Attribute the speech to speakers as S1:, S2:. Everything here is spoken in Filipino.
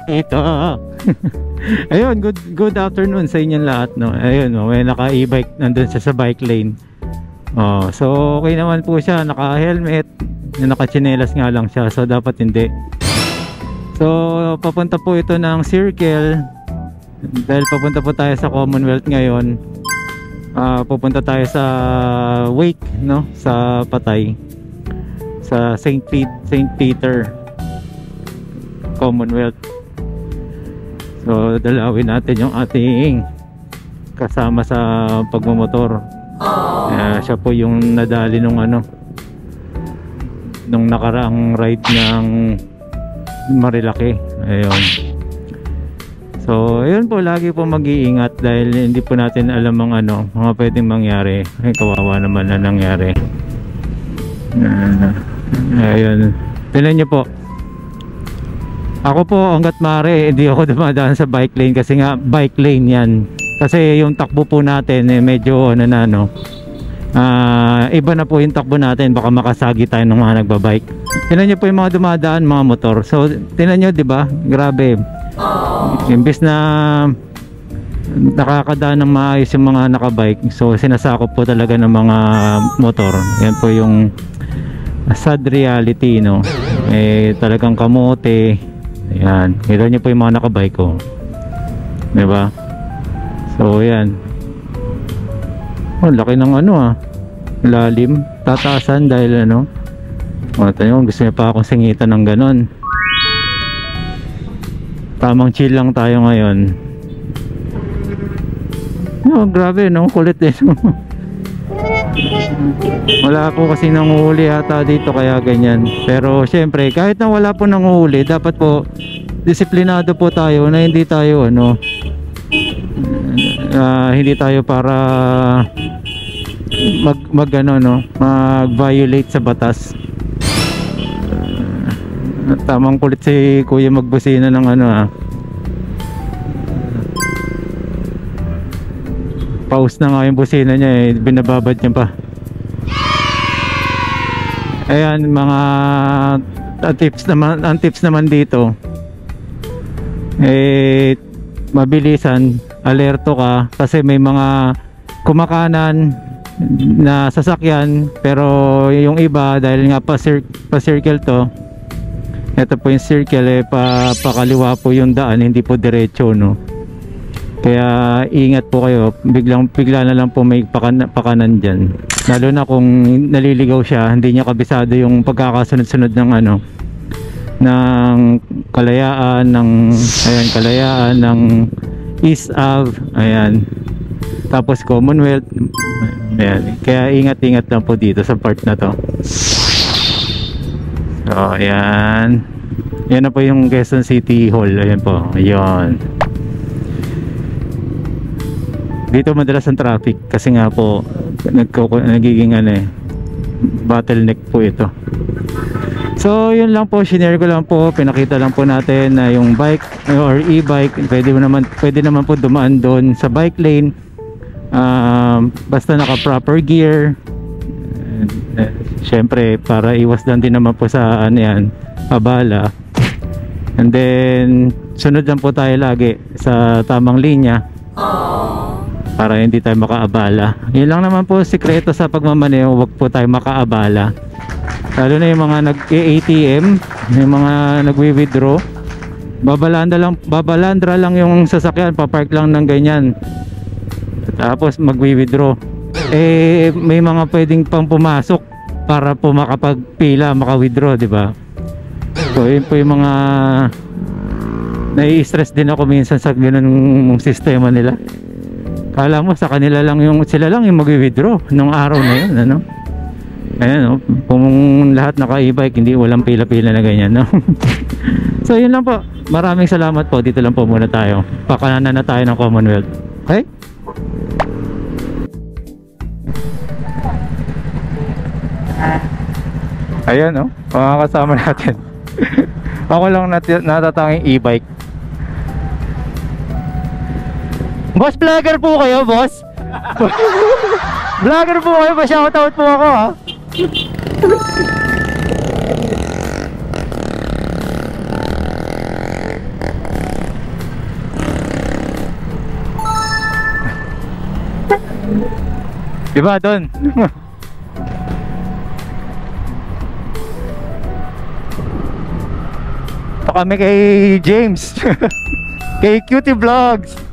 S1: Ito. Ayun, good afternoon sa inyong lahat, no. Ayun, no, may naka-e-bike nandun siya sa bike lane. Oh, so okay naman po siya, naka-helmet, naka-tsinelas nga lang siya, so dapat hindi. So papunta po ito ng circle dahil papunta po tayo sa Commonwealth ngayon. Pupunta tayo sa wake, no, sa Patay, sa St. Peter Commonwealth. So dalawin natin yung ating kasama sa pagmamotor. Siya po yung nadali nung nung nakaraang ride ng Marilaki. Ayun. So ayun po, lagi po mag-iingat dahil hindi po natin alam ang mga pwedeng mangyari. Ay, kawawa naman na nangyari. Ayun, tingnan nyo po. Ako po hanggat maaari hindi ako dumadaan sa bike lane kasi nga bike lane yan. Kasi yung takbo po natin medyo iba na po yung takbo natin, baka makasagi tayo ng mga nagbabike. Tingnan nyo po yung mga dumadaan, mga motor. So tingnan nyo, di ba? Grabe. Imbis na nakakadaan ng maayos yung mga nakabike, so sinasakop po talaga ng mga motor. Yan po yung sad reality, no? Talagang kamote. Ayan, kita nyo po yung mga nakabike ko, di ba? So yan. Oh, laki ng lalim, tataasan dahil tayo, gusto niya pa akong singitan ng ganon. Tamang chill lang tayo ngayon. Grabe, kulit eh. Wala po kasi nanguhuli ata dito kaya ganyan. Pero syempre kahit na wala po nanguhuli, dapat po disiplinado po tayo na hindi tayo hindi tayo para mag-violate sa batas. Tamang kulit si kuya magbusina ng pause na nga yung busina niya binababad niya pa. Ayan, mga ang tips naman dito mabilisan, alerto ka kasi may mga kumakanan na sasakyan, pero yung iba dahil nga pa-circle to, ito po yung circle pakaliwa po yung daan, hindi po diretso, no. Kaya ingat po kayo, bigla na lang po may pakanan dyan, lalo na kung naliligaw siya, hindi niya kabisado yung pagkakasunod-sunod ng ng Kalayaan, Kalayaan ng East Ave, ayan, tapos Commonwealth, ayan. Kaya ingat-ingat lang po dito sa part na to. So ayan, yan na po yung Quezon City Hall. Ayan po, ayan. Dito madalas ang traffic kasi nga po nagiging bottleneck po ito. So yun lang po, shinare ko lang po, pinakita lang po natin na yung bike or e-bike pwede naman po dumaan doon sa bike lane, basta naka proper gear. Syempre para iwas lang din naman po sa abala, and then sunod lang po tayo lagi sa tamang linya para hindi tayo makaabala. Yun lang naman po sikreto sa pagmamaneho, huwag po tayo makaabala, lalo na yung mga nag-ATM, yung mga nagwi-withdraw, babalandra lang yung sasakyan, papark lang ng ganyan, tapos magwi-withdraw. May mga pwedeng pang pumasok para po makapagpila, maka-withdraw, di ba? So yun po yung mga nai-stress din ako minsan sa ganung sistema nila. Kala mo sa kanila lang sila lang yung magwi-withdraw nung araw na yun, ayan, kung lahat naka-e-bike, hindi walang pila-pila na ganyan, no? So yun lang po, maraming salamat po. Dito lang po muna tayo, pakanan na tayo ng Commonwealth. Okay? Ayan, mga kasama natin. Ako lang natatanging e-bike. Boss, vlogger po kayo, boss? Vlogger po kayo, pa-shoutout po ako, ha? Di ba, Don? Ito kami kay James. Kay Cutie Vlogs.